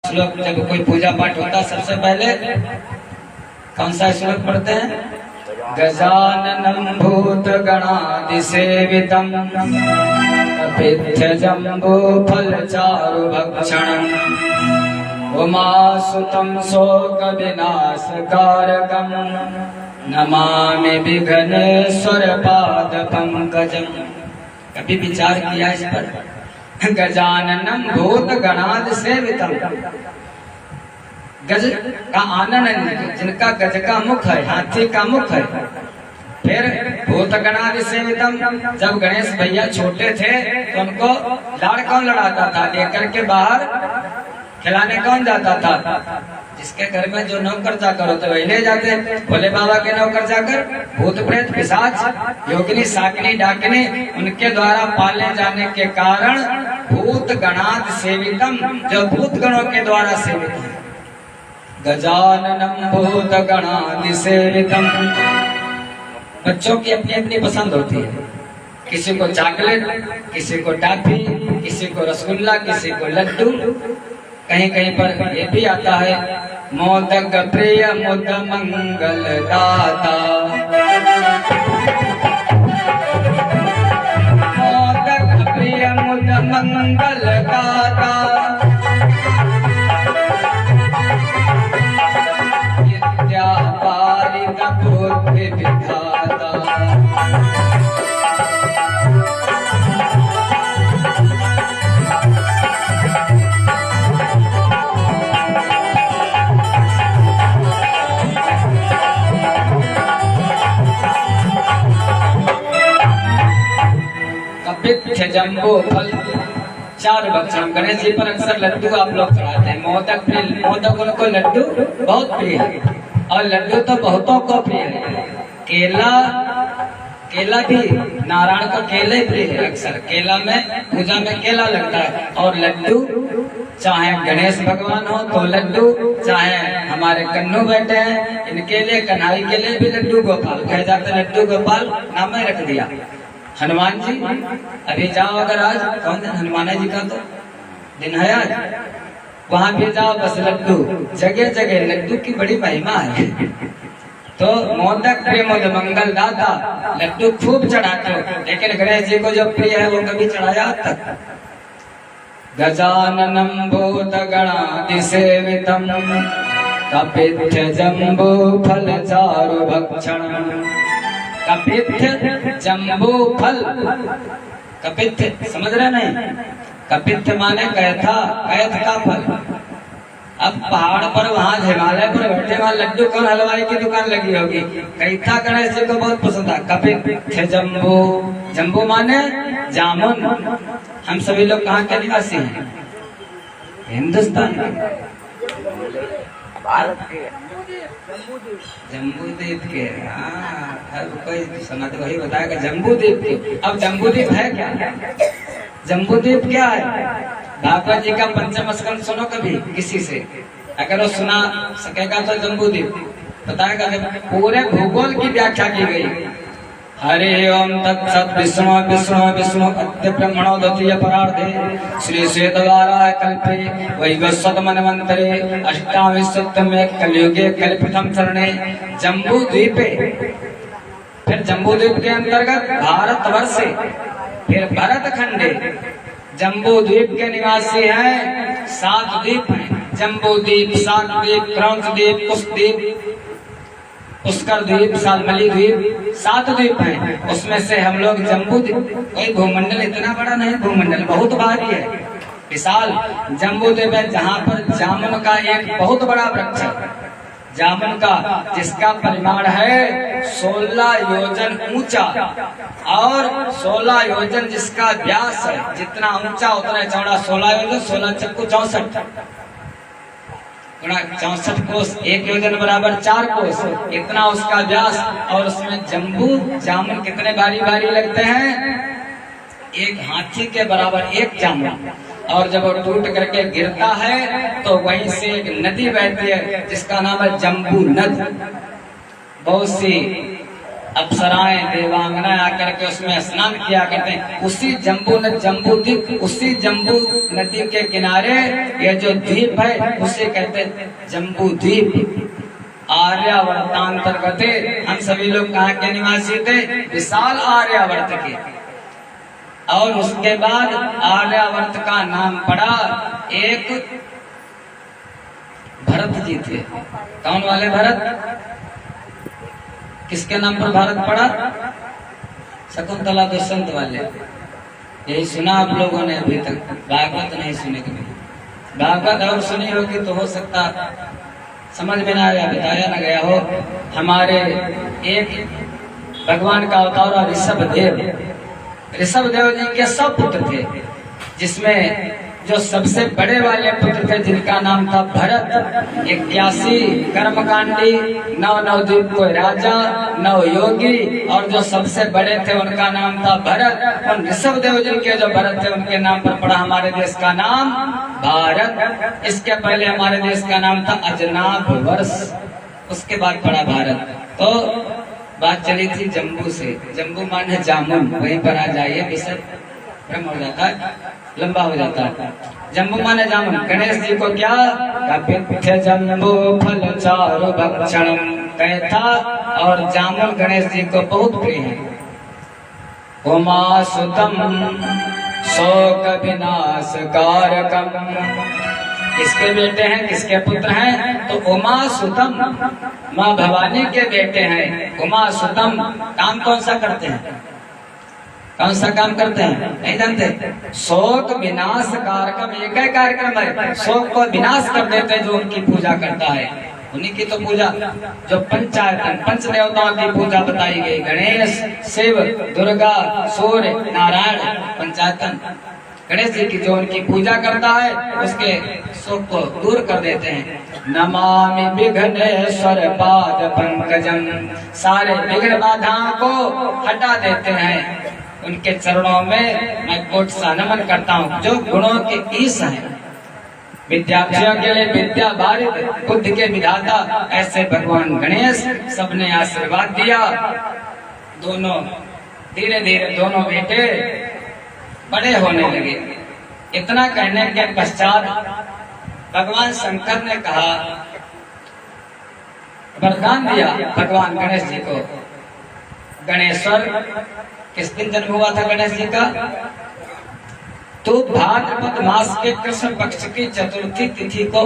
श्लोक जब कोई पूजा पाठ होता है सबसे पहले कौन सा श्लोक पढ़ते हैं? गजाननं भूतगणादिसेवितं कपित्थजम्बूफलचारुभक्षणं उमासुतं शोकविनाशकारकं नमामि विघ्नेश्वरपादपङ्कजं। कभी विचार किया इस पर? गजाननं भूतगणादिसेवितं, गज का आनंद, जिनका गज का मुख है, हाथी का मुख है। फिर भूतगणादि सेवितम, जब गणेश भैया छोटे थे तो उनको लाड़ कौन लड़ाता था? लेकर के बाहर खिलाने कौन जाता था? जिसके घर में जो नौकर चाकर होते वही ले जाते। भोले बाबा के नौकर चाकर भूत प्रेत पिशाच योगिनी साकिनी डाकिनी उनके द्वारा पाले जाने के कारण भूत गणाद सेवितम, जो भूत गणों के द्वारा सेवित है। गजाननं भूतगणादिसेवितं। बच्चों की अपनी अपनी पसंद होती है, किसी को चॉकलेट, किसी को टॉफी, किसी को रसगुल्ला, किसी को लड्डू। कहीं कहीं पर ये भी आता है मोदक प्रिय मुद मंगल दाता, मोदक प्रिय मुद मंगल दाता, बुद्धि विधाता। कपित्थ जम्बो फल चार भक्षण। गणेश जी पर अक्सर लड्डू आप लोग चढ़ाते हैं। मोदक प्रिय, मोदक उनको लड्डू बहुत प्रिय है और लड्डू तो बहुतों को प्रिय है। केला, केला भी नारायण को केले प्रिय है। अक्सर केला में पूजा में केला लगता है। और लड्डू, चाहे गणेश भगवान हो तो लड्डू, चाहे हमारे कन्नू बैठे हैं इनके लिए, कन्हई के लिए भी लड्डू गोपाल कहे जाते। लड्डू गोपाल नाम ही रख दिया। हनुमान जी अभी जाओ अगर आज, कौन है हनुमान जी का तो दिन है आज, वहां भी जाओ बस लड्डू, जगह जगह लड्डू की बड़ी महिमा है। तो मोदक प्रिय मुद मंगल दाता, लड्डू खूब चढ़ाते हो, लेकिन गणेश जी को जो प्रिय है वो कभी चढ़ाया तक। गजाननं भूतगणादिसेवितं कपित्थ जम्बू फल चारु भक्षणं। कपित्थ जम्बू फल, कपित्थ समझ रहे नहीं? कपित्थ माने कैथा, कैथ का फल। अब पहाड़ पर वहां हिमालय पर बैठे वहां लड्डू कौन हलवाई की दुकान लगी होगी? कैथा गणेश जी को बहुत पसंद है। कपित्थ जम्बू, जम्बू माने जामुन। हम सभी लोग कहाँ के निवासी हैं? हिंदुस्तान के, भारत के, जम्बूद्वीप के। हर कोई सुना तो वही बताएगा जम्बूद्वीप के। अब जम्बूद्वीप है क्या? जम्बूद्वीप क्या है? भागवत जी का पंचम स्कंद सुनो कभी किसी से, अगर वो सुना सकेगा तो जम्बूद्वीप बताएगा। पूरे भूगोल की व्याख्या की गई। हरि ओम तत्सत्। विष्णु विष्णु विष्णु अद्य ब्रह्मणो द्वितीय परार्धे श्री श्वेतवाराह कल्पे वैवस्वत मनवंतरे अष्टाविंशतितमे कलियुगे कल्पितम चरणे जम्बूद्वीपे। फिर जम्बूद्वीप के अंतर्गत भारतवर्षे, फिर भरत खंडे जम्बूद्वीप के निवासी हैं 7 द्वीप हैं। जम्बूद्वीप, सातद्वीप, क्रौंचद्वीप, कुशद्वीप, पुष्कर द्वीप, सालमली द्वीप, 7 द्वीप हैं। उसमें से हम लोग जम्बूद्वीप, कोई भूमंडल इतना बड़ा नहीं, भूमंडल बहुत भारी है, विशाल जम्बूद्वीप है, जहाँ पर जामुन का एक बहुत बड़ा वृक्ष है, जामुन का, जिसका परिमाण है 16 योजन ऊंचा और 16 योजन जिसका व्यास है। जितना ऊंचा उतना चौड़ा। 16 योजन 16 चक्कू 64, 64 कोस, 1 योजन बराबर 4 कोस, इतना उसका व्यास। और उसमें जम्बू जामुन कितने भारी भारी लगते हैं? एक हाथी के बराबर एक जामुन। और जब वो टूट करके गिरता है तो वहीं से एक नदी बहती है जिसका नाम है जम्बू नद। बहुत सी अप्सराएं देवांगनाएं आकर के उसमें स्नान किया करते हैं। उसी जम्बूद्वीप, उसी जम्बू नदी के किनारे ये जो द्वीप है उसे कहते हैं जम्बूद्वीप। आर्यावर्तांतर्गत हम सभी लोग कहाँ के निवासी थे? विशाल आर्यावर्त के। और उसके बाद आर्यावर्त का नाम पड़ा एक भरत जी थे। कौन वाले भरत? किसके नाम पर भारत पड़ा? शकुंतला दुष्यंत वाले। यही सुना आप लोगों ने अभी तक, भागवत नहीं सुने कभी। भागवत और सुनी होगी तो हो सकता समझ में ना आया, बताया ना गया हो। हमारे एक भगवान का अवतार ऋषभ देव जी के सब पुत्र थे, जिसमें जो सबसे बड़े वाले पुत्र थे जिनका नाम था भरत, 81 कर्मकांडी, 9 नवद्वीप को राजा, 9 योगी, और जो सबसे बड़े थे उनका नाम था भरत। और ऋषभ देव जी के जो भरत थे उनके नाम पर पड़ा हमारे देश का नाम भारत। इसके पहले हमारे देश का नाम था अजनाभ वर्ष, उसके बाद पड़ा भारत। तो बात चली थी जम्बू से। जम्बू माने जामुन, वहीं पर आ जाइए, विषय भ्रम हो जाता है, लंबा हो जाता है। जम्बू माने जामुन। गणेश जी को क्या कपित्थ जम्बू फल चारु भक्षणम कहता, और जामुन गणेश जी को बहुत प्रिय है। उमा सुतम शोक विनाश कारकम, किसके बेटे हैं, किसके पुत्र हैं? तो उमा सुतम, माँ भवानी के बेटे हैं। उमा सुतम काम कौन सा करते हैं? कौन सा काम करते हैं? नहीं जानते? शोक विनाश कार्यक्रम, एक ही कार्यक्रम है, शोक को विनाश कर देते हैं जो उनकी पूजा करता है। उन्हीं की तो पूजा, जो पंचायतन पंच देवताओं की पूजा बताई गई, गणेश, शिव, दुर्गा, सूर्य, नारायण, पंचायतन गणेश जी की जो उनकी पूजा करता है उसके शोक को दूर कर देते हैं। नमामि विघ्नेश्वर पाद पंकजम, सारे विघ्न बाधाओं को हटा देते हैं। उनके चरणों में मैं कोट सा नमन करता हूँ। जो गुणों के ईश हैं, विद्यार्थियों के लिए विद्या वारिद, बुद्धि के विधाता, ऐसे भगवान गणेश सबने आशीर्वाद दिया। दोनों धीरे धीरे दोनों बेटे बड़े होने लगे। इतना कहने के पश्चात भगवान शंकर ने कहा, वरदान दिया भगवान गणेश जी को। गणेश्वर, किस दिन जन्म हुआ था गणेश जी का? तो भाद्रपद मास के कृष्ण पक्ष की चतुर्थी तिथि को